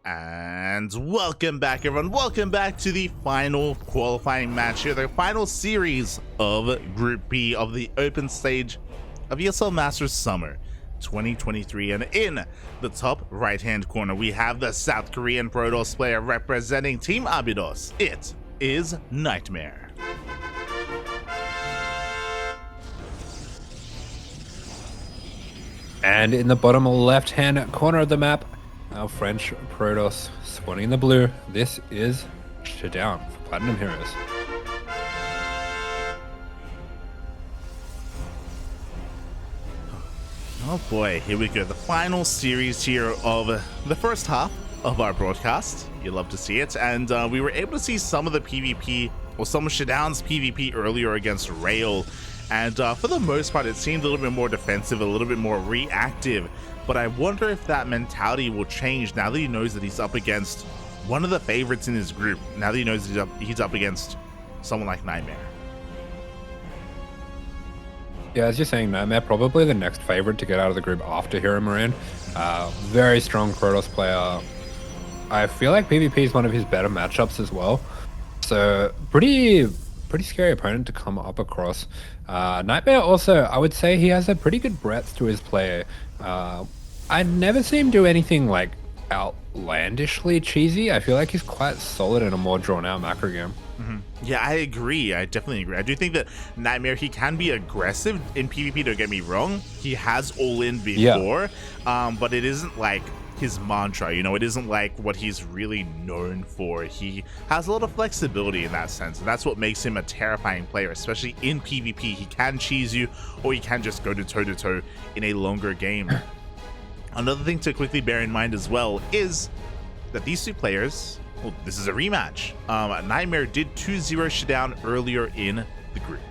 And welcome back, everyone. Welcome back to the final qualifying match here, the final series of Group B of the open stage of ESL Masters Summer 2023. And in the top right-hand corner, we have the South Korean Protoss player representing Team Abydos. It is NightMare. And in the bottom left-hand corner of the map, our French Protoss spawning in the blue. This is ShaDoWn for Platinum Heroes. Oh boy, here we go. The final series here of the first half of our broadcast. You love to see it. And we were able to see some of the PvP, or some of ShaDoWn's PvP earlier against Rail. And for the most part, it seemed a little bit more defensive, a little bit more reactive. But I wonder if that mentality will change now that he knows that he's up against one of the favorites in his group. Now that he knows he's up against someone like NightMare. Yeah, as you're saying, NightMare probably the next favorite to get out of the group after Hero Marine. Very strong Protoss player. I feel like PvP is one of his better matchups as well. So pretty scary opponent to come up across. NightMare also, I would say he has a pretty good breadth to his play. I never see him do anything like outlandishly cheesy. I feel like he's quite solid in a more drawn out macro game. Yeah, I agree. I definitely agree. I do think that NightMare, he can be aggressive in PvP, don't get me wrong. He has all in before, but it isn't like his mantra, you know, it isn't like what he's really known for. He has a lot of flexibility in that sense, and that's what makes him a terrifying player, especially in PvP. He can cheese you, or he can just go to toe-to-toe in a longer game. Another thing to quickly bear in mind as well is that these two players, well, this is a rematch. NightMare did 2-0 ShaDoWn earlier in the group.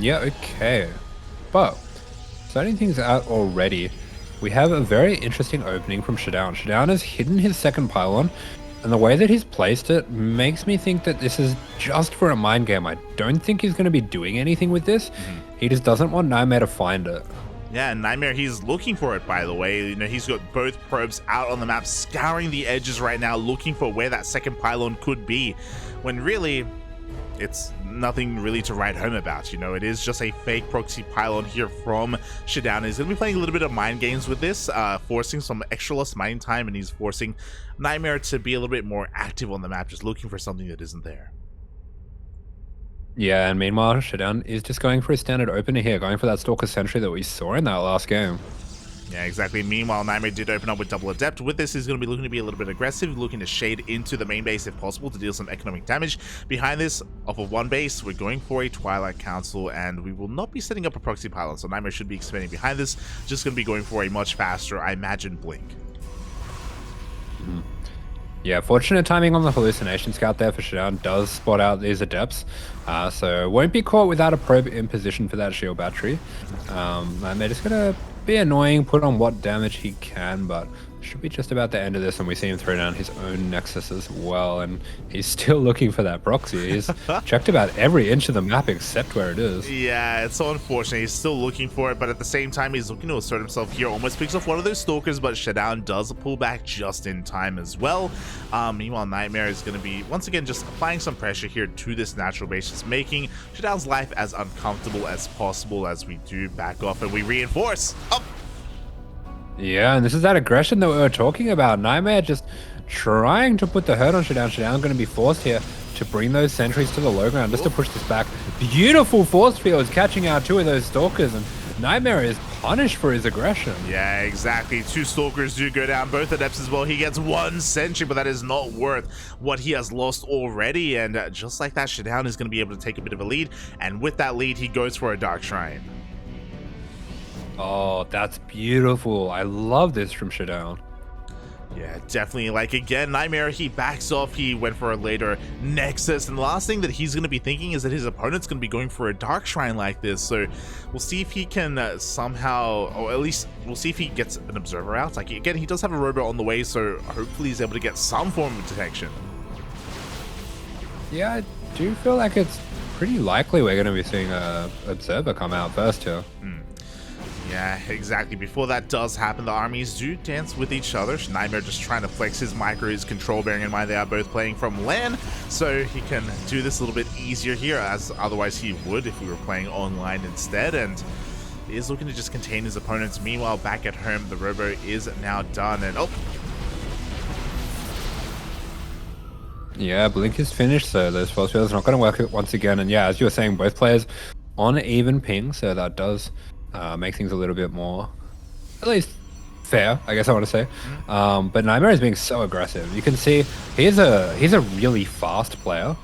Yeah, okay. But starting things out already, we have a very interesting opening from ShaDoWn. ShaDoWn has hidden his second pylon, and the way that he's placed it makes me think that this is just for a mind game. I don't think he's going to be doing anything with this. He just doesn't want NightMare to find it. Yeah, and NightMare, he's looking for it, by the way. You know, he's got both probes out on the map, scouring the edges right now, looking for where that second pylon could be, when really it's nothing really to write home about. You know, it is just a fake proxy pylon here from ShaDoWn. He's going to be playing a little bit of mind games with this, forcing some extra lost mining time, and he's forcing NightMare to be a little bit more active on the map, just looking for something that isn't there. Yeah, and meanwhile, ShaDoWn is just going for a standard opener here, going for that Stalker Sentry that we saw in that last game. Yeah, exactly. Meanwhile, NightMare did open up with double adept. With this, he's going to be looking to be a little bit aggressive, looking to shade into the main base if possible to deal some economic damage. Behind this, off of one base, we're going for a Twilight Council, and we will not be setting up a proxy pylon, so NightMare should be expanding behind this. Just going to be going for a much faster, I imagine, blink. Yeah, fortunate timing on the hallucination scout there for ShaDoWn does spot out these adepts, so won't be caught without a probe in position for that shield battery. And they're just gonna be annoying, put on what damage he can, but should be just about the end of this, and we see him throw down his own Nexus as well, and he's still looking for that proxy. He's checked about every inch of the map except where it is. Yeah, it's so unfortunate. He's still looking for it, but at the same time, he's looking to assert himself here. Almost picks off one of those stalkers, but ShaDoWn does pull back just in time as well. Meanwhile, NightMare is going to be, once again, just applying some pressure here to this natural base, just making ShaDoWn's life as uncomfortable as possible as we do back off and we reinforce. Up. Yeah, and this is that aggression that we were talking about. NightMare just trying to put the hurt on ShaDoWn. ShaDoWn going to be forced here to bring those sentries to the low ground just to push this back. Beautiful force fields catching out two of those stalkers, and NightMare is punished for his aggression. Yeah, exactly. Two stalkers do go down, both adepts as well. He gets one sentry, but that is not worth what he has lost already. And just like that, ShaDoWn is going to be able to take a bit of a lead. And with that lead, he goes for a Dark Shrine. Oh, that's beautiful. I love this from ShaDoWn. Yeah, definitely. Like, again, NightMare, he backs off. He went for a later Nexus. And the last thing that he's going to be thinking is that his opponent's going to be going for a Dark Shrine like this. So we'll see if he can somehow, or at least we'll see if he gets an Observer out. Like, again, he does have a robot on the way, so hopefully he's able to get some form of detection. Yeah, I do feel like it's pretty likely we're going to be seeing a Observer come out first here. Yeah, exactly. Before that does happen, the armies do dance with each other. NightMare just trying to flex his micro, his control, bearing in mind they are both playing from LAN, so he can do this a little bit easier here, as otherwise he would if we were playing online instead, and he is looking to just contain his opponents. Meanwhile, back at home, the Robo is now done, and oh! Yeah, Blink is finished, so those force fields are not going to work once again, and yeah, as you were saying, both players on even ping, so that does make things a little bit more, at least fair, I guess I want to say. But NightMare is being so aggressive. You can see he's a really fast player,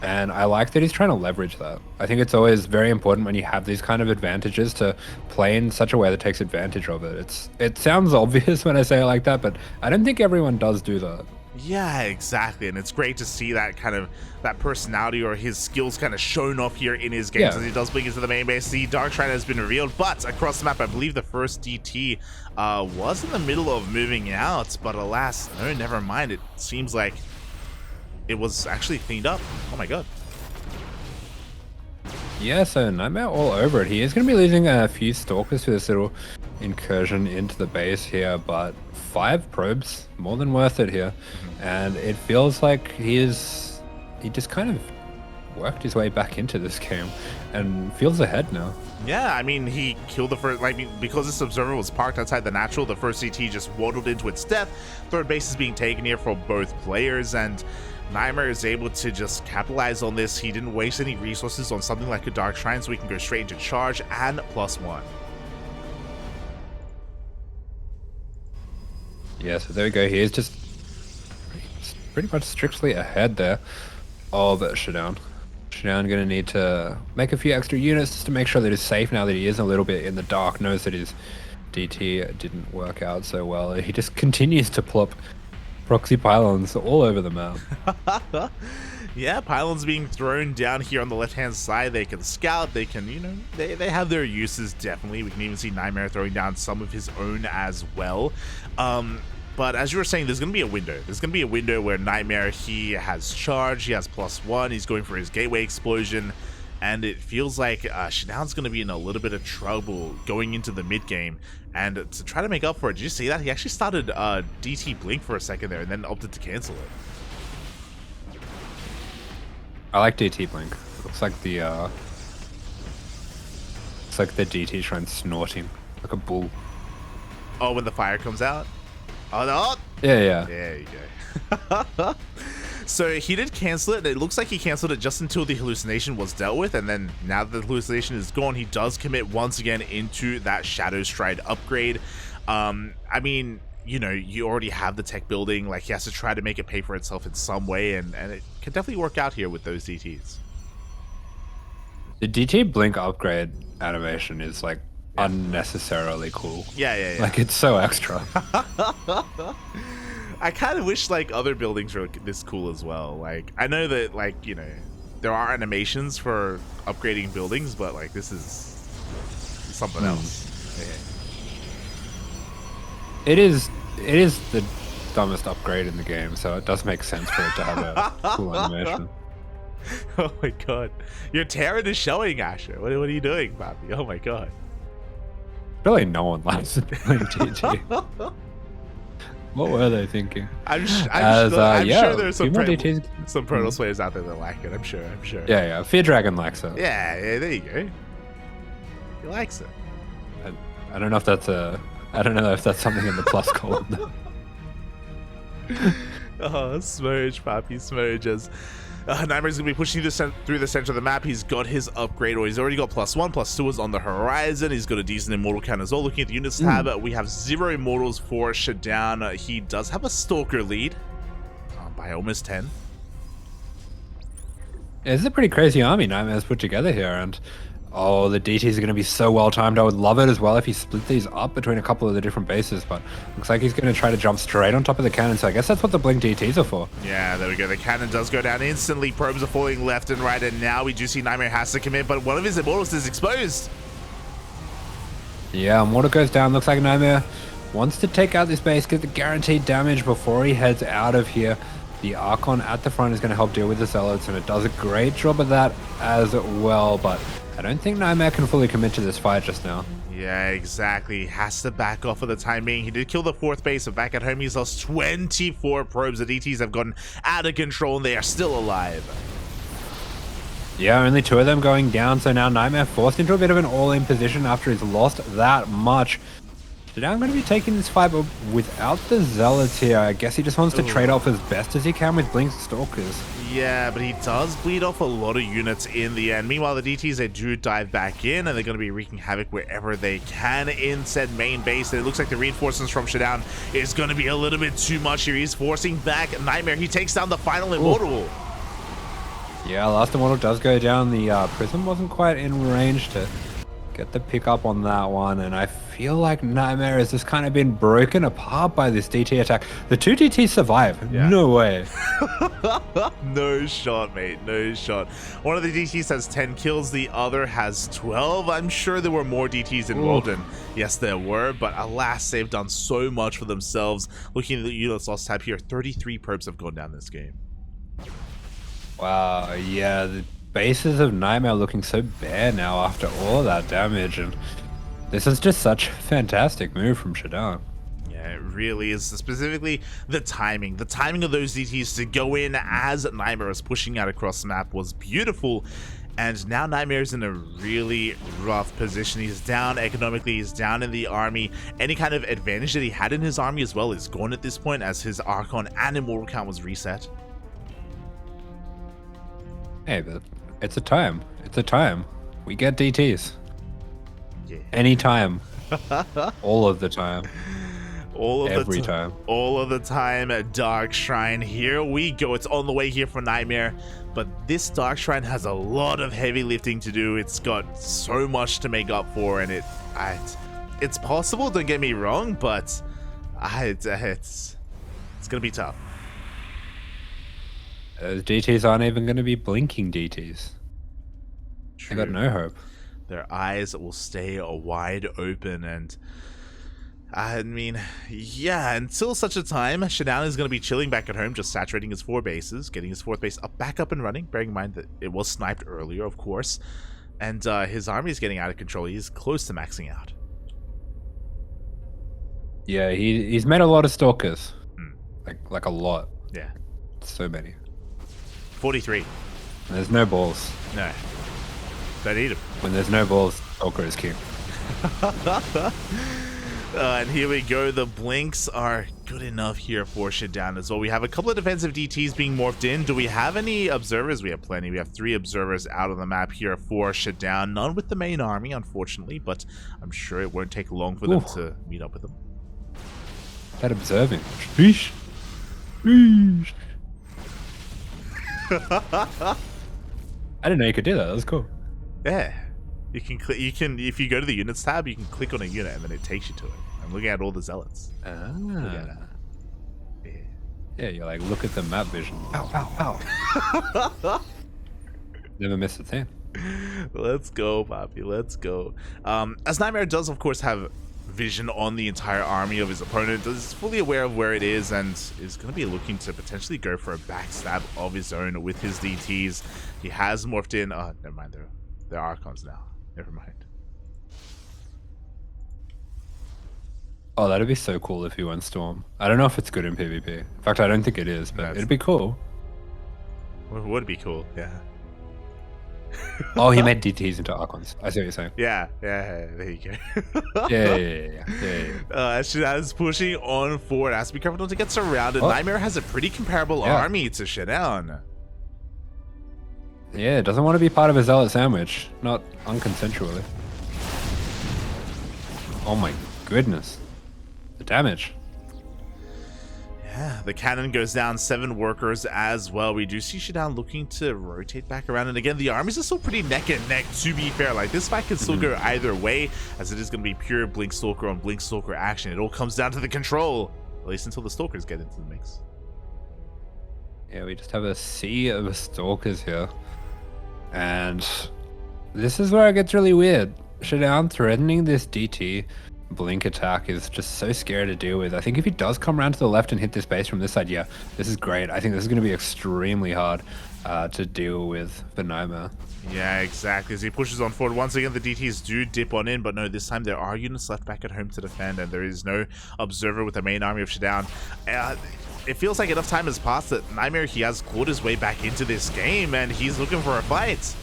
and I like that he's trying to leverage that. I think it's always very important when you have these kind of advantages to play in such a way that takes advantage of it. It sounds obvious when I say it like that, but I don't think everyone does do that. Yeah, exactly, and it's great to see that kind of that personality or his skills kind of shown off here in his games as he does blink into the main base. The Dark Shrine has been revealed, but across the map, I believe the first DT was in the middle of moving out, but alas, no, never mind. It seems like it was actually cleaned up. Oh my god. Yeah, so NightMare all over it. He is going to be losing a few Stalkers to this little incursion into the base here, but 5 probes, more than worth it here. And it feels like he just kind of worked his way back into this game and feels ahead now. Yeah, I mean, he killed the first, like, because this observer was parked outside the natural, the first CT just waddled into its death. Third base is being taken here for both players, and NightMare is able to just capitalize on this. He didn't waste any resources on something like a Dark Shrine, so we can go straight into charge and +1. Yeah, so there we go. He is just pretty much strictly ahead there of ShaDoWn. ShaDoWn going to need to make a few extra units just to make sure that he's safe now that he is a little bit in the dark, knows that his DT didn't work out so well. He just continues to plop proxy pylons all over the map. Yeah, pylons being thrown down here on the left-hand side. They can scout, they can, you know, they have their uses, definitely. We can even see NightMare throwing down some of his own as well. But as you were saying, there's going to be a window. There's going to be a window where NightMare, he has charge, he has +1, he's going for his gateway explosion, and it feels like ShaDoWn's going to be in a little bit of trouble going into the mid-game. And to try to make up for it, did you see that? He actually started DT Blink for a second there and then opted to cancel it. I like DT Blink. Looks like the DT Shrine snorting like a bull. Oh, when the fire comes out? Oh, no. Yeah. There you go. So he did cancel it. It looks like he canceled it just until the hallucination was dealt with, and then now that the hallucination is gone, he does commit once again into that Shadow Stride upgrade. I mean, you know, you already have the tech building. Like, he has to try to make it pay for itself in some way, and it can definitely work out here with those DTs. The DT Blink upgrade animation is like unnecessarily cool. Yeah. Like, it's so extra. I kind of wish like other buildings were this cool as well. Like, I know that, like, you know, there are animations for upgrading buildings, but like this is something else. Yeah. It is the dumbest upgrade in the game, so it does make sense for it to have a cool animation. Oh my god, your Terran is showing, Asher. What are you doing, Bobby? Oh my god. Really, no one likes playing TT. What were they thinking? I'm sure there's some Protoss players out there that like it. I'm sure. Yeah. Fear Dragon likes it. Yeah, there you go. He likes it. I don't know if that's something in the plus column. Oh, smurge, Poppy, smurges. NightMare's gonna be pushing through the center of the map. He's got his upgrade, or he's already got +1, +2 is on the horizon. He's got a decent immortal count as well. Looking at the units tab, we have 0 immortals for ShaDoWn. He does have a stalker lead by almost 10. Yeah, this is a pretty crazy army NightMare's put together here, and oh, the DTs are going to be so well timed. I would love it as well if he split these up between a couple of the different bases, but looks like he's going to try to jump straight on top of the cannon, so I guess that's what the Blink DTs are for. Yeah, there we go. The cannon does go down instantly. Probes are falling left and right, and now we do see NightMare has to commit, but one of his immortals is exposed. Yeah, Immortal goes down. Looks like NightMare wants to take out this base, get the guaranteed damage before he heads out of here. The Archon at the front is going to help deal with the Zealots, and it does a great job of that as well, but I don't think NightMare can fully commit to this fight just now. Yeah, exactly. He has to back off for the time being. He did kill the 4th base, but back at home he's lost 24 probes. The DTs have gotten out of control and they are still alive. Yeah, only 2 of them going down, so now NightMare forced into a bit of an all-in position after he's lost that much. So now I'm going to be taking this fight, but without the Zealots here. I guess he just wants to trade off as best as he can with Blink Stalkers. Yeah, but he does bleed off a lot of units in the end. Meanwhile, the DTs, they do dive back in, and they're going to be wreaking havoc wherever they can in said main base. And it looks like the reinforcements from ShaDoWn is going to be a little bit too much here. He's forcing back NightMare. He takes down the final Immortal. Yeah, last Immortal does go down. The Prism wasn't quite in range to get the pick up on that one, and I feel like NightMare has just kind of been broken apart by this DT attack. The 2 DTs survive. Yeah. No way. No shot, mate. No shot. One of the DTs has 10 kills. The other has 12. I'm sure there were more DTs involved. And yes, there were. But alas, they've done so much for themselves. Looking at the units lost tab here, 33 probes have gone down this game. Wow. Yeah, the bases of NightMare looking so bare now after all that damage. And this is just such a fantastic move from ShaDoWn. Yeah, it really is. Specifically, the timing. The timing of those DTs to go in as NightMare was pushing out across the map was beautiful. And now NightMare's in a really rough position. He's down economically. He's down in the army. Any kind of advantage that he had in his army as well is gone at this point as his Archon and Immortal count was reset. Hey, but it's a time. It's a time. We get DTs. Yeah. Anytime. All of the time. Every time. All of the time at Dark Shrine. Here we go. It's on the way here for NightMare. But this Dark Shrine has a lot of heavy lifting to do. It's got so much to make up for, and it's possible, don't get me wrong, but it's gonna be tough. Those DTs aren't even going to be blinking DTs. True. I got no hope. Their eyes will stay wide open, and I mean, yeah, until such a time, ShaDoWn is going to be chilling back at home, just saturating his 4 bases, getting his 4th base back up and running, bearing in mind that it was sniped earlier, of course, and his army is getting out of control. He's close to maxing out. Yeah, he's made a lot of Stalkers. Like a lot. Yeah. So many. 43. There's no balls. No. Don't need him. When there's no balls, Stalker is king. And here we go. The blinks are good enough here for ShaDoWn as well. We have a couple of defensive DTs being morphed in. Do we have any observers? We have plenty. We have 3 observers out on the map here for ShaDoWn. None with the main army, unfortunately, but I'm sure it won't take long for them to meet up with them. That observing. Sheesh. Sheesh. I didn't know you could do that. That was cool. Yeah, you can if you go to the units tab, you can click on a unit and then it takes you to it. I'm looking at all the zealots. Look at that. Yeah, you're like, look at the map vision. Ow, ow, ow. Never missed a thing. Let's go, Poppy. Let's go. As NightMare does, of course, have vision on the entire army of his opponent, is fully aware of where it is, and is going to be looking to potentially go for a backstab of his own with his DTs. He has morphed in. Never mind. They're Archons now. Never mind. Oh, that'd be so cool if he went Storm. I don't know if it's good in PvP. In fact, I don't think it is, but it'd be cool. Would be cool, yeah. Oh, he made DTs into Archons. I see what you're saying. Yeah, there you go. Yeah. ShaDoWn is pushing on forward. Has to be careful not to get surrounded. NightMare has a pretty comparable army to ShaDoWn. Yeah, doesn't want to be part of a Zealot sandwich. Not unconsensually. Oh my goodness. The damage. Yeah, the cannon goes down, 7 workers as well. We do see ShaDoWn looking to rotate back around. And again, the armies are still pretty neck and neck, to be fair. Like, this fight can still go either way, as it is going to be pure Blink Stalker on Blink Stalker action. It all comes down to the control, at least until the Stalkers get into the mix. Yeah, we just have a sea of Stalkers here. And this is where it gets really weird. ShaDoWn threatening this DT blink attack is just so scary to deal with. I think if he does come around to the left and hit this base from this side, yeah, this is great. I think this is going to be extremely hard to deal with for NightMare. Yeah, exactly. As he pushes on forward, once again, the DTs do dip on in, but no, this time there are units left back at home to defend, and there is no observer with the main army of ShaDoWn. It feels like enough time has passed that NightMare, he has clawed his way back into this game, and he's looking for a fight.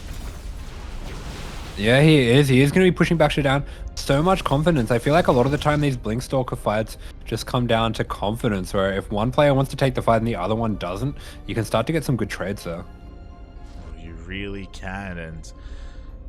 Yeah, he is. He is going to be pushing back ShaDoWn. So much confidence. I feel like a lot of the time these Blinkstalker fights just come down to confidence, where if one player wants to take the fight and the other one doesn't, you can start to get some good trades there. You really can, and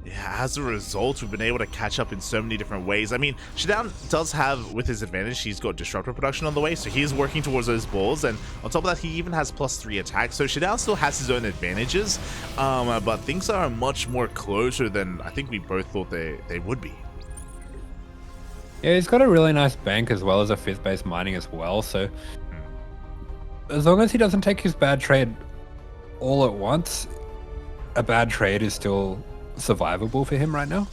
yeah, as a result, we've been able to catch up in so many different ways. I mean, ShaDoWn does have, with his advantage, he's got Disruptor production on the way, so he's working towards those balls, and on top of that, he even has +3 attacks, so ShaDoWn still has his own advantages, but things are much more closer than I think we both thought they would be. Yeah, he's got a really nice bank as well as a 5th base mining as well, so as long as he doesn't take his bad trade all at once, a bad trade is still survivable for him right now.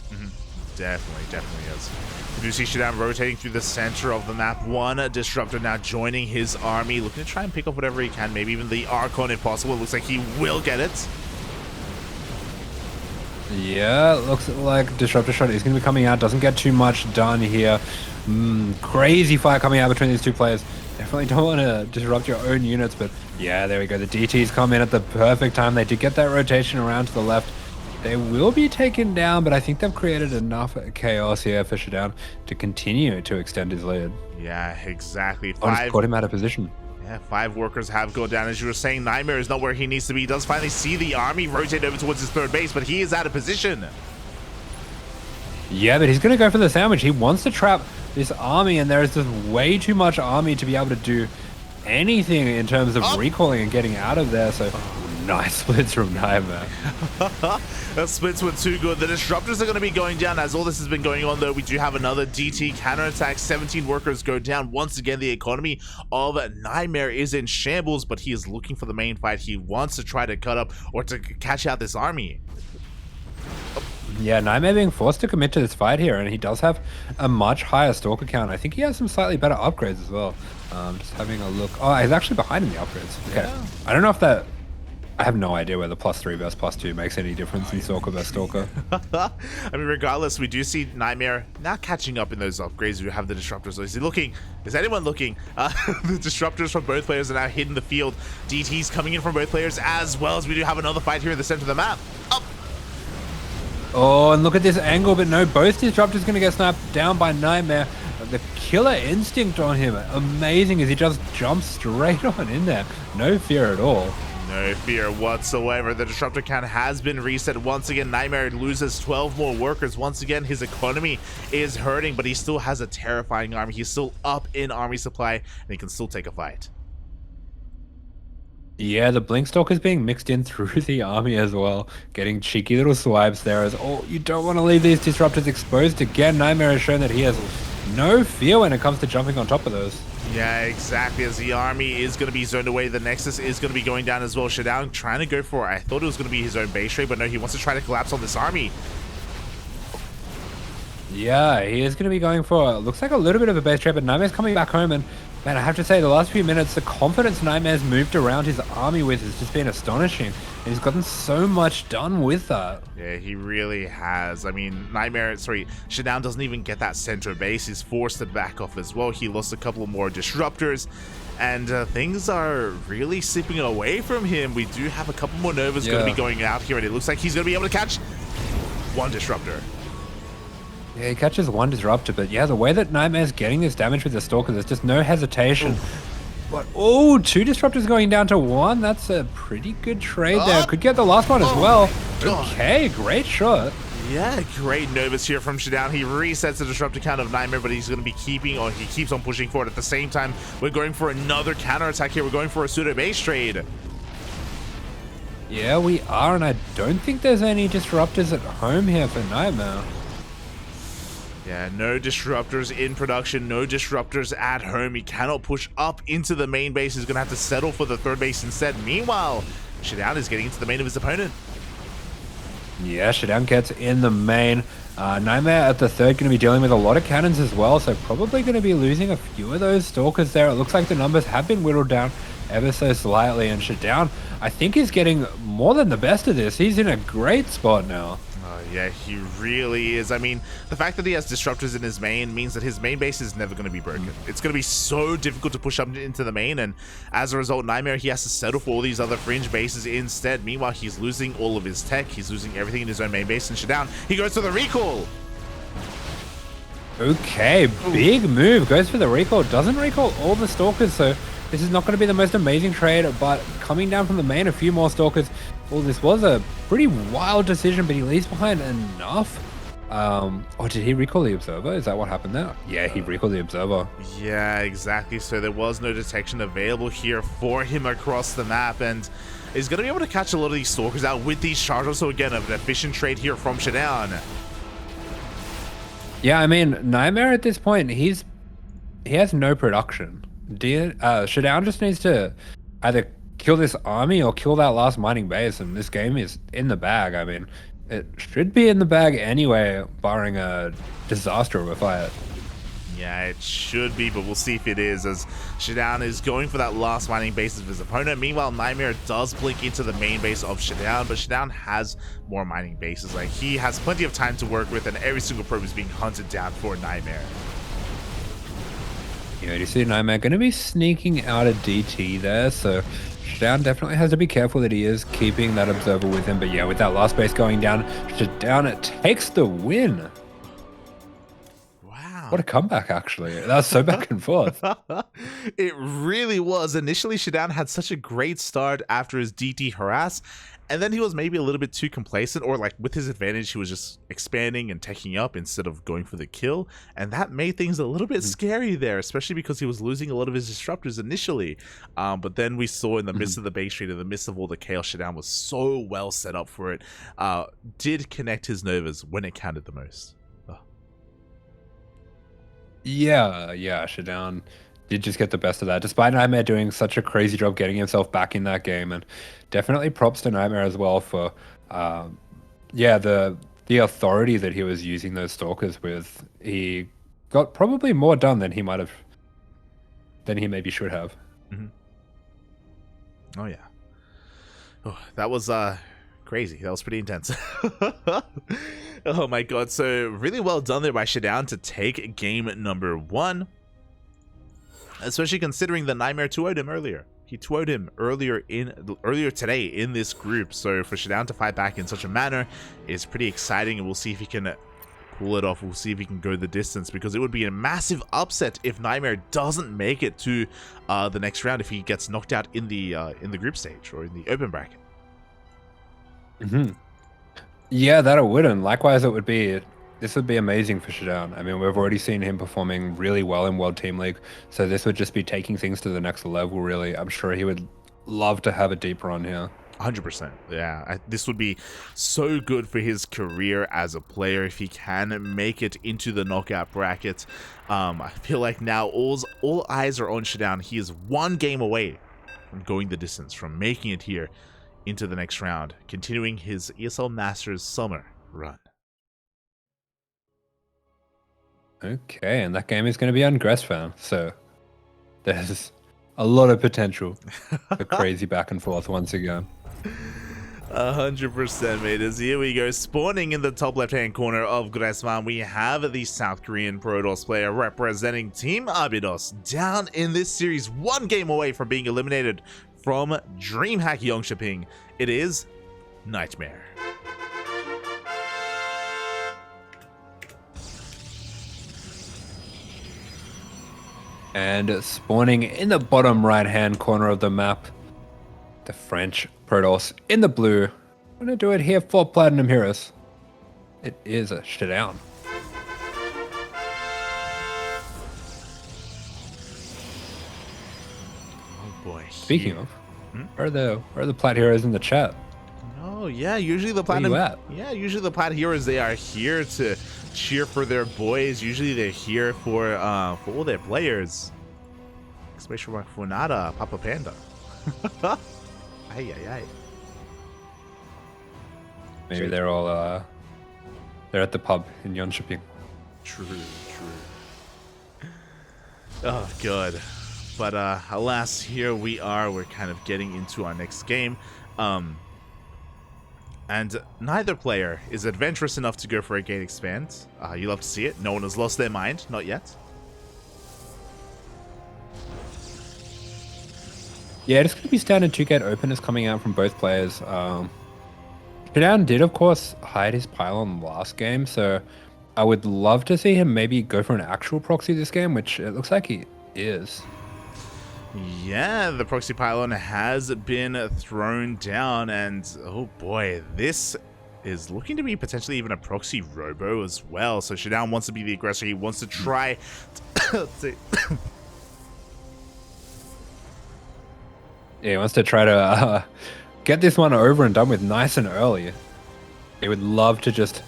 Definitely is. We do see ShaDoWn rotating through the center of the map. One Disruptor now joining his army, looking to try and pick up whatever he can, maybe even the Archon if possible. It looks like he will get it. Yeah, looks like Disruptor shot is going to be coming out. Doesn't get too much done here. Crazy fight coming out between these two players. Definitely don't want to disrupt your own units, but yeah, there we go. The DTs come in at the perfect time. They did get that rotation around to the left. They will be taken down, but I think they've created enough chaos here for ShaDoWn to continue to extend his lead. Yeah, exactly. Just caught him out of position. Yeah, 5 workers have gone down. As you were saying, NightMare is not where he needs to be. He does finally see the army rotate over towards his 3rd base, but he is out of position. Yeah, but he's going to go for the sandwich. He wants to trap this army, and there is just way too much army to be able to do anything in terms of recalling and getting out of there. So nice splits from NightMare. The splits were too good. The Disruptors are going to be going down. As all this has been going on, though, we do have another DT counterattack. 17 workers go down. Once again, the economy of NightMare is in shambles, but he is looking for the main fight. He wants to try to cut up or to catch out this army. Yeah, NightMare being forced to commit to this fight here, and he does have a much higher Stalker count. I think he has some slightly better upgrades as well. Just having a look. Oh, he's actually behind in the upgrades. Okay. Yeah. I don't know if that... I have no idea whether +3 versus +2 makes any difference in Stalker versus Stalker. I mean, regardless, we do see NightMare now catching up in those upgrades. We have the Disruptors. So is he looking? Is anyone looking? The Disruptors from both players are now hitting the field. DTs coming in from both players, as well as we do have another fight here in the center of the map. Up. Oh, and look at this angle, but no, both Disruptors going to get snapped down by NightMare. The killer instinct on him, amazing as he just jumps straight on in there. No fear at all. No fear whatsoever. The Disruptor count has been reset once again. NightMare loses 12 more workers. Once again, his economy is hurting, but he still has a terrifying army. He's still up in army supply, and he can still take a fight. Yeah, the Blinkstalker is being mixed in through the army as well. Getting cheeky little swipes there as, oh, you don't want to leave these Disruptors exposed. Again, NightMare has shown that he has no fear when it comes to jumping on top of those. Yeah, exactly. As the army is going to be zoned away, the Nexus is going to be going down as well. ShaDoWn trying to go for it. I thought it was going to be his own base trade, but no, he wants to try to collapse on this army. Yeah, he is going to be going for, looks like a little bit of a base trade, but NightMare's coming back home, and man, I have to say, the last few minutes, the confidence NightMare's moved around his army with has just been astonishing. And he's gotten so much done with that. Yeah, he really has. I mean, ShaDoWn doesn't even get that center base. He's forced to back off as well. He lost a couple of more Disruptors, and things are really slipping away from him. We do have a couple more Novas going to be going out here, and it looks like he's going to be able to catch one Disruptor. Yeah, he catches one Disruptor, but yeah, the way that NightMare's getting this damage with the Stalker, there's just no hesitation. But, oh, 2 Disruptors going down to 1. That's a pretty good trade there. Could get the last one as well. Okay, great shot. Yeah, great Novus here from ShaDoWn. He resets the Disruptor count of NightMare, but he's going to be keeping, or he keeps on pushing forward. At the same time, we're going for another counterattack here. We're going for a pseudo base trade. Yeah, we are, and I don't think there's any Disruptors at home here for NightMare. Yeah, no Disruptors in production, no Disruptors at home. He cannot push up into the main base. He's going to have to settle for the 3rd base instead. Meanwhile, ShaDoWn is getting into the main of his opponent. Yeah, ShaDoWn gets in the main. NightMare at the third going to be dealing with a lot of cannons as well, so probably going to be losing a few of those stalkers there. It looks like the numbers have been whittled down ever so slightly, and ShaDoWn, I think, is getting more than the best of this. He's in a great spot now. Yeah, he really is. I mean, the fact that he has disruptors in his main means that his main base is never going to be broken. It's going to be so difficult to push up into the main, and as a result, NightMare, he has to settle for all these other fringe bases instead. Meanwhile, he's losing all of his tech. He's losing everything in his own main base. And ShaDoWn, he goes for the recall. Okay, big move. Goes for the recall. Doesn't recall all the stalkers, so this is not going to be the most amazing trade, but coming down from the main, a few more stalkers. Well, this was a pretty wild decision, but he leaves behind enough. Oh, did he recall the observer? Is that what happened there? Yeah, he recalled the observer. Yeah, exactly. So there was no detection available here for him across the map, and he's going to be able to catch a lot of these stalkers out with these charges. So again, an efficient trade here from ShaDoWn. Yeah, I mean, NightMare at this point, he has no production. ShaDoWn just needs to either kill this army or kill that last mining base, and this game is in the bag. I mean, it should be in the bag anyway, barring a disaster of a fight. Yeah, it should be, but we'll see if it is, as ShaDoWn is going for that last mining base of his opponent. Meanwhile, NightMare does blink into the main base of ShaDoWn, but ShaDoWn has more mining bases. Like, he has plenty of time to work with, and every single probe is being hunted down for NightMare. Yeah, you see NightMare going to be sneaking out a DT there, so ShaDoWn definitely has to be careful that he is keeping that observer with him. But yeah, with that last base going down, ShaDoWn takes the win. Wow. What a comeback, actually. That was so back and forth. It really was. Initially, ShaDoWn had such a great start after his DT harass, and then he was maybe a little bit too complacent, or like with his advantage, he was just expanding and taking up instead of going for the kill, and that made things a little bit scary there, especially because he was losing a lot of his disruptors initially. But then we saw in the midst of the base trade, in the midst of all the chaos, ShaDoWn was so well set up for it. Did connect his Novas when it counted the most. Yeah, ShaDoWn did just get the best of that, despite NightMare doing such a crazy job getting himself back in that game. And definitely props to NightMare as well for, yeah, the authority that he was using those stalkers with. He got probably more done than he maybe should have. Oh yeah. Oh, that was crazy. That was pretty intense. Oh my god. So really well done there by ShaDoWn to take game number 1. Especially considering the NightMare 2-0'd him earlier. He 2-0'd him earlier today in this group. So for ShaDoWn to fight back in such a manner is pretty exciting, and we'll see if he can pull it off. We'll see if he can go the distance, because it would be a massive upset if NightMare doesn't make it to the next round, if he gets knocked out in the group stage or in the open bracket. Yeah, that it wouldn't. Likewise, this would be amazing for ShaDoWn. I mean, we've already seen him performing really well in World Team League, so this would just be taking things to the next level, really. I'm sure he would love to have a deep run here. 100%. Yeah, this would be so good for his career as a player if he can make it into the knockout bracket. I feel like now all eyes are on ShaDoWn. He is 1 game away from going the distance, from making it here into the next round, continuing his ESL Masters summer run. Okay, and that game is going to be on Gressfan, so there's a lot of potential for crazy back and forth once again. 100%, mate. As here we go, spawning in the top left-hand corner of Gressman, we have the South Korean Protoss player representing Team Abydos down in this series, 1 game away from being eliminated from DreamHack Yongshipping. It is NightMare. And spawning in the bottom right-hand corner of the map, the French Protoss in the blue. I'm going to do it here for Platinum Heroes. It is a ShaDoWn. Oh boy. Speaking of, where are the Plat Heroes in the chat? Oh yeah, usually the Platinum. Usually the Plat Heroes, they are here to cheer for their boys. Usually they're here for all their players. Especially for Funada, Papa Panda. Ay ay ay. Maybe they're all they're at the pub in Jönköping. True. Oh, good. But alas, here we are. We're kind of getting into our next game. And neither player is adventurous enough to go for a gate expand. You love to see it. No one has lost their mind. Not yet. Yeah, it's going to be standard 2-gate openers coming out from both players. ShaDoWn did, of course, hide his pylon last game, so I would love to see him maybe go for an actual proxy this game, which it looks like he is. Yeah, the proxy pylon has been thrown down, and oh boy, this is looking to be potentially even a proxy robo as well. So ShaDoWn wants to be the aggressor. He wants to try Yeah, he wants to try to get this one over and done with nice and early. He would love to just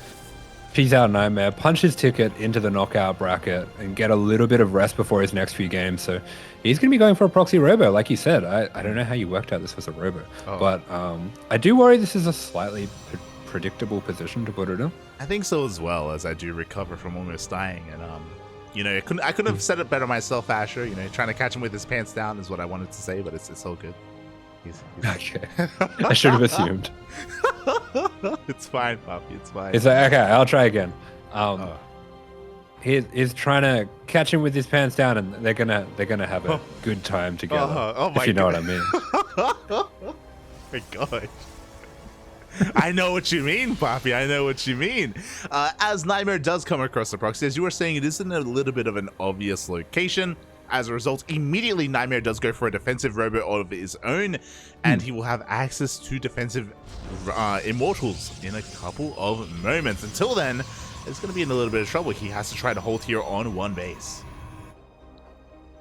peace out NightMare, punch his ticket into the knockout bracket, and get a little bit of rest before his next few games. So he's going to be going for a proxy robo, like you said. I don't know how you worked out this was a robo, but I do worry this is a slightly predictable position to put it in. I think so as well, as I do recover from almost dying, and you know, I couldn't have said it better myself, Asher. You know, trying to catch him with his pants down is what I wanted to say, but it's all good. He's okay. I should have assumed. It's fine, Poppy. It's fine. It's like, okay, I'll try again. He's trying to catch him with his pants down, and they're gonna have a good time together. If you know what I mean. Oh my god. I know what you mean, Poppy. I know what you mean. As NightMare does come across the proxy, as you were saying, it is in a little bit of an obvious location. As a result, immediately NightMare does go for a defensive robot of his own, and he will have access to defensive immortals in a couple of moments. Until then, it's going to be in a little bit of trouble. He has to try to hold here on one base.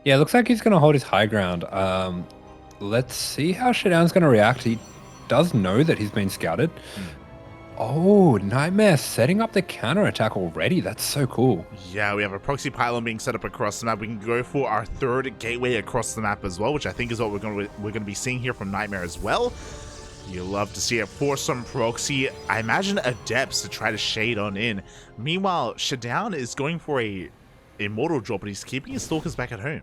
Yeah, it looks like he's going to hold his high ground. Let's see how ShaDoWn's going to react. He does know that he's been scouted. Oh, NightMare setting up the counterattack already. That's so cool. Yeah, we have a proxy pylon being set up across the map. We can go for our third gateway across the map as well, which I think is what we're going to be seeing here from NightMare as well. You love to see it for some proxy. I imagine Adepts to try to ShaDoWn in. Meanwhile, ShaDoWn is going for a immortal drop, but he's keeping his stalkers back at home.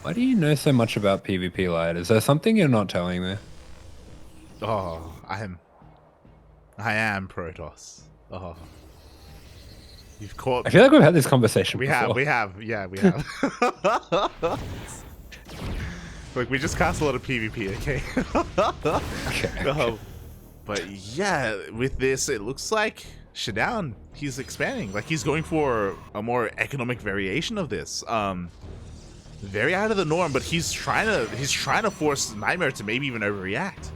Why do you know so much about PvP, Light? Is there something you're not telling me? Oh, I am Protoss. Oh, you've caught me. I feel like we've had this conversation before. We have. Look, we just cast a lot of PvP, okay? Okay. But yeah, with this, it looks like ShaDoWn, he's expanding. Like, he's going for a more economic variation of this. Very out of the norm, but he's trying to force NightMare to maybe even overreact.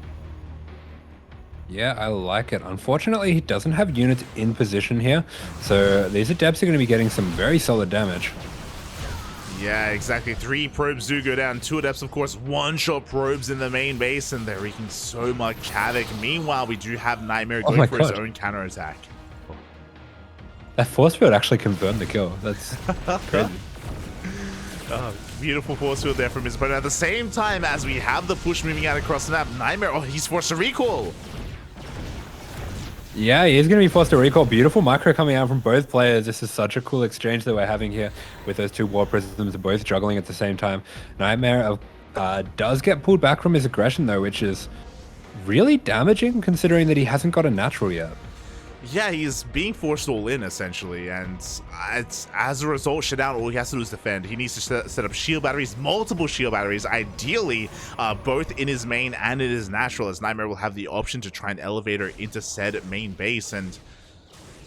Yeah, I like it. Unfortunately, he doesn't have units in position here, so these Adepts are going to be getting some very solid damage. Yeah, exactly. 3 probes do go down. 2 Adepts, of course, one-shot probes in the main base, and they're wreaking so much havoc. Meanwhile, we do have NightMare going for his own counterattack. That force field actually confirmed the kill. That's crazy. Beautiful force field there from his opponent. At the same time, as we have the push moving out across the map, NightMare, he's forced to recall. Yeah, he is going to be forced to recall. Beautiful micro coming out from both players. This is such a cool exchange that we're having here with those 2 war prisms both juggling at the same time. NightMare does get pulled back from his aggression, though, which is really damaging considering that he hasn't got a natural yet. Yeah, he's being forced all in, essentially, and as a result, ShaDoWn, all he has to do is defend. He needs to set up shield batteries, multiple shield batteries, ideally both in his main and in his natural, as NightMare will have the option to try and elevate her into said main base, and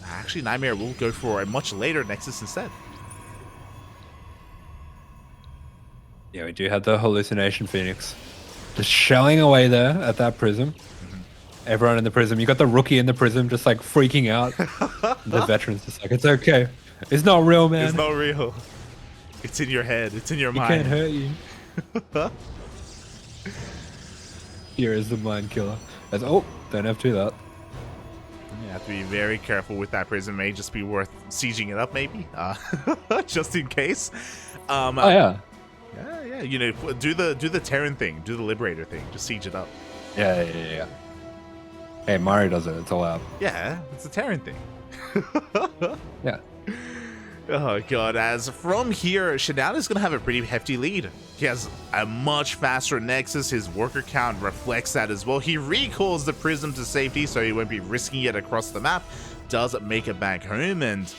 actually NightMare will go for a much later Nexus instead. Yeah, we do have the Hallucination Phoenix just shelling away there at that prism. Everyone in the prism. You got the rookie in the prism just like freaking out. The veteran's just like, it's okay. It's not real, man. It's not real. It's in your head. It's in your mind. It can't hurt you. Here is the mind killer. That's, oh, don't have to do that. You have to be very careful with that prism. May just be worth sieging it up, maybe, just in case. Oh yeah. Yeah. You know, do the Terran thing, do the Liberator thing. Just siege it up. Yeah. Hey, Mario does it. It's allowed. Yeah, it's a Terran thing. Yeah. Oh god, as from here, ShaDoWn is going to have a pretty hefty lead. He has a much faster Nexus, his worker count reflects that as well. He recalls the Prism to safety, so he won't be risking it across the map. Does make it back home, and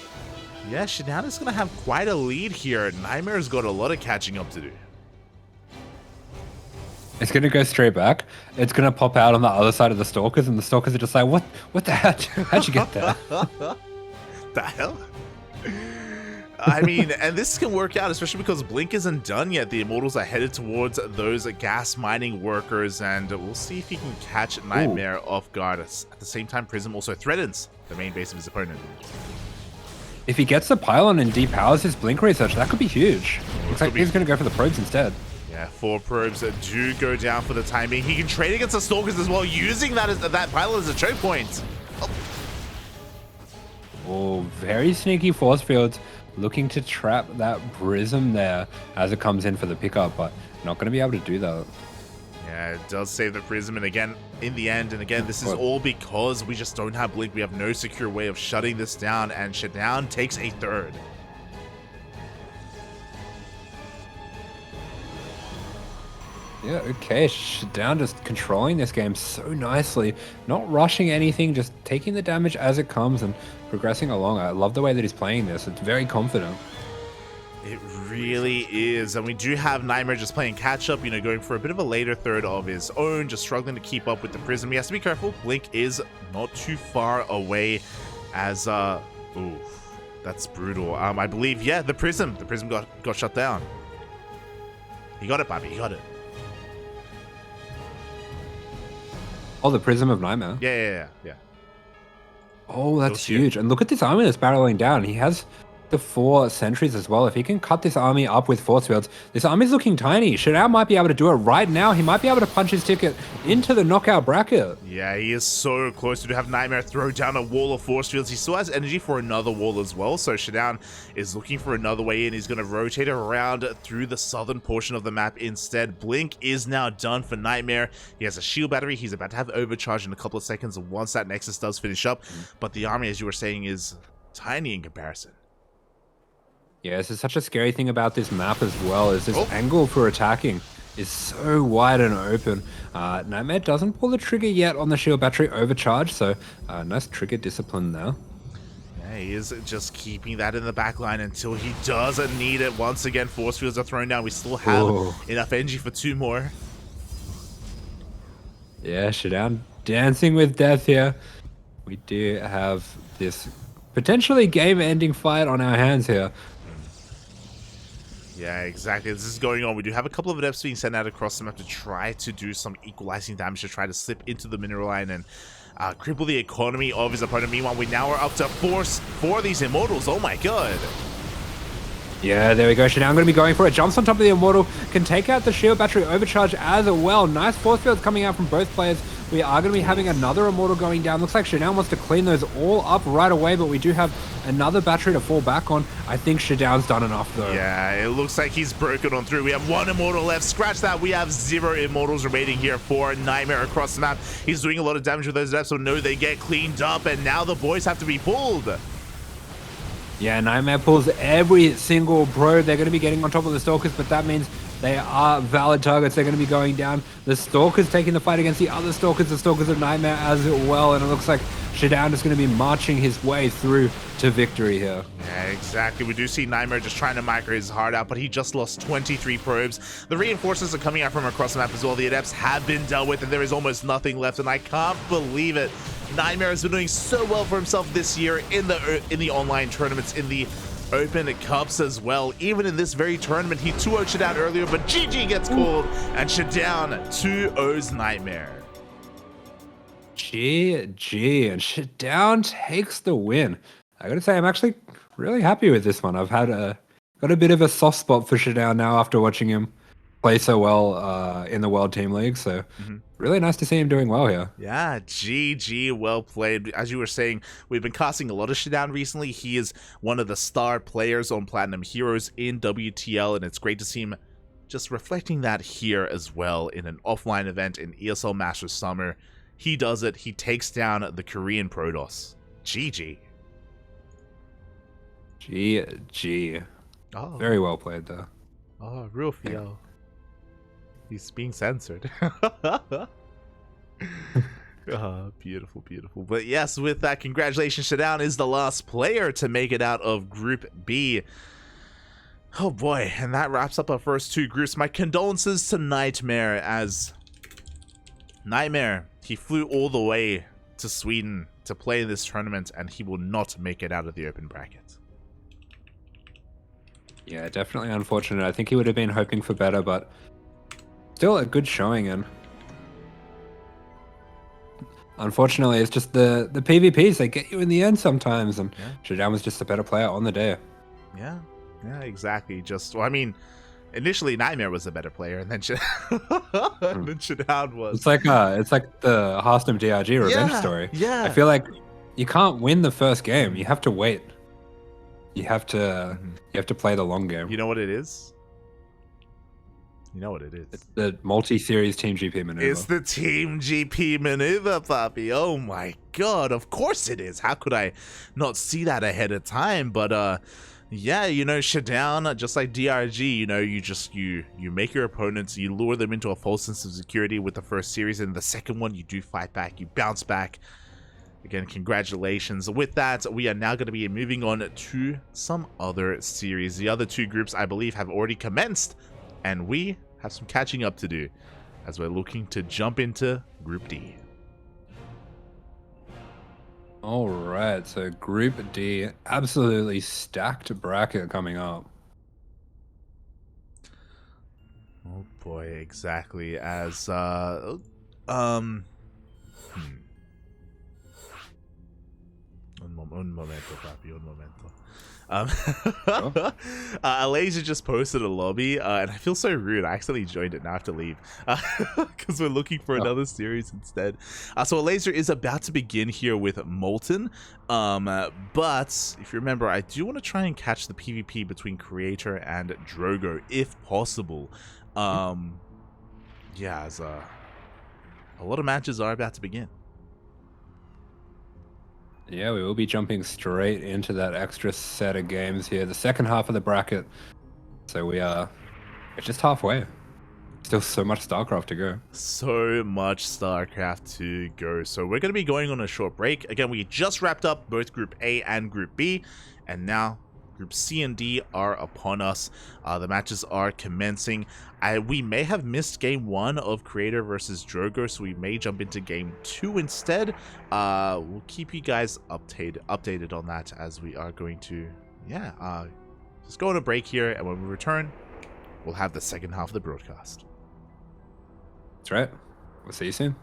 yeah, ShaDoWn is going to have quite a lead here. NightMare's got a lot of catching up to do. It's going to go straight back. It's going to pop out on the other side of the Stalkers, and the Stalkers are just like, what the heck? How'd you get there? The hell? I mean, and this can work out, especially because Blink isn't done yet. The Immortals are headed towards those gas mining workers, and we'll see if he can catch NightMare off guard. At the same time, Prism also threatens the main base of his opponent. If he gets the pylon and depowers his Blink research, that could be huge. Looks like he's going to go for the probes instead. Yeah, 4 probes do go down for the time being. He can trade against the Stalkers as well, using that pylon as a choke point. Oh, very sneaky force fields. Looking to trap that Prism there as it comes in for the pickup, but not going to be able to do that. Yeah, it does save the Prism, and again, in the end, and again, this is all because we just don't have Blink. We have no secure way of shutting this down, and ShaDoWn takes a third. Yeah, okay, ShaDoWn just controlling this game so nicely, not rushing anything, just taking the damage as it comes and progressing along. I love the way that he's playing this. It's very confident. It really is, and we do have NightMare just playing catch-up, you know, going for a bit of a later third of his own, just struggling to keep up with the Prism. He has to be careful. Blink is not too far away as, ooh, that's brutal. I believe, yeah, the Prism got shut down. He got it, Bobby, he got it. Oh, the Prism of NightMare. Yeah. Oh, that's huge. And look at this army that's barreling down. He has the 4 sentries as well. If he can cut this army up with force fields, this army's looking tiny. ShaDoWn might be able to do it right now. He might be able to punch his ticket into the knockout bracket. Yeah, he is so close to have NightMare throw down a wall of force fields. He still has energy for another wall as well, so ShaDoWn is looking for another way in. He's going to rotate around through the southern portion of the map instead. Blink is now done for NightMare. He has a shield battery. He's about to have overcharge in a couple of seconds once that Nexus does finish up, but the army, as you were saying, is tiny in comparison. Yeah, this is such a scary thing about this map as well, is this angle for attacking is so wide and open. NightMare doesn't pull the trigger yet on the shield battery overcharge, so nice trigger discipline there. Yeah, he is just keeping that in the back line until he doesn't need it. Once again, force fields are thrown down. We still have enough energy for 2 more. Yeah, ShaDoWn dancing with death here. We do have this potentially game-ending fight on our hands here. Yeah, exactly. This is going on. We do have a couple of adepts being sent out across the map to try to do some equalizing damage, to try to slip into the mineral line and cripple the economy of his opponent. Meanwhile, we now are up to 4 these Immortals. Oh my god. Yeah, there we go. ShaDoWn going to be going for it. Jumps on top of the Immortal. Can take out the shield battery overcharge as well. Nice force fields coming out from both players. We are going to be having another Immortal going down. Looks like ShaDoWn wants to clean those all up right away, but we do have another battery to fall back on. I think ShaDoWn's done enough, though. Yeah, it looks like he's broken on through. We have 1 Immortal left. Scratch that. We have 0 Immortals remaining here for NightMare across the map. He's doing a lot of damage with those adepts, so no, they get cleaned up, and now the boys have to be pulled. Yeah, NightMare pulls every single probe. They're going to be getting on top of the Stalkers, but that means they are valid targets. They're going to be going down. The Stalkers taking the fight against the other Stalkers, the Stalkers of NightMare as well, and it looks like ShaDoWn is going to be marching his way through to victory here. Yeah, exactly. We do see NightMare just trying to micro his heart out, but he just lost 23 probes. The reinforcements are coming out from across the map as well. The adepts have been dealt with, and there is almost nothing left, and I can't believe it. NightMare has been doing so well for himself this year in the online tournaments, in the Open Cups as well. Even in this very tournament, he 2-0'd ShaDoWn earlier, but GG gets called, and ShaDoWn 2-0's NightMare. GG, and ShaDoWn takes the win. I gotta say, I'm actually really happy with this one. I've got a bit of a soft spot for ShaDoWn now after watching him play so well in the World Team League, so really nice to see him doing well here. Yeah, GG, well played. As you were saying, we've been casting a lot of ShaDoWn recently. He is one of the star players on Platinum Heroes in WTL, and it's great to see him just reflecting that here as well in an offline event in ESL Masters Summer. He does it. He takes down the Korean Protoss. GG. GG. Oh. Very well played there. Oh, Rufio. He's being censored. Oh, beautiful, beautiful. But yes, with that, congratulations, ShaDoWn is the last player to make it out of Group B. Oh boy, and that wraps up our first two groups. My condolences to NightMare, as NightMare, he flew all the way to Sweden to play in this tournament, and he will not make it out of the open bracket. Yeah, definitely unfortunate. I think he would have been hoping for better, but still a good showing in. Unfortunately, it's just the PvPs, they get you in the end sometimes, and ShaDoWn was just a better player on the day. Yeah, exactly. Just, well, I mean, initially NightMare was a better player, and then ShaDoWn was. It's like the Hearthstone DRG revenge story. Yeah. I feel like you can't win the first game. You have to wait. You have to play the long game. You know what it is? You know what it is. It's the multi-series Team GP maneuver. It's the Team GP maneuver, Poppy. Oh my god, of course it is. How could I not see that ahead of time? But yeah, you know, ShaDoWn, just like DRG, you know, you make your opponents, you lure them into a false sense of security with the first series, and the second one you do fight back, you bounce back. Again, congratulations. With that, we are now going to be moving on to some other series. The other two groups, I believe, have already commenced, and we have some catching up to do as we're looking to jump into Group D. All right, so Group D, absolutely stacked bracket coming up. Oh boy, exactly. As Un momento, papi, un momento. Alasia just posted a lobby, and I feel so rude. I accidentally joined it. Now I have to leave because we're looking for another series instead. So Alasia is about to begin here with Molten, but if you remember, I do want to try and catch the PvP between Creator and Drogo if possible. Yeah, as a lot of matches are about to begin. Yeah, we will be jumping straight into that extra set of games here. The second half of the bracket. So we're just halfway. Still so much StarCraft to go. So much StarCraft to go. So we're going to be going on a short break. Again, we just wrapped up both Group A and Group B. And now Group C and D are upon us. The matches are commencing. We may have missed Game 1 of Creator versus Drogo, so we may jump into Game 2 instead. We'll keep you guys updated on that as we are going to, just go on a break here, and when we return, we'll have the second half of the broadcast. That's right. We'll see you soon.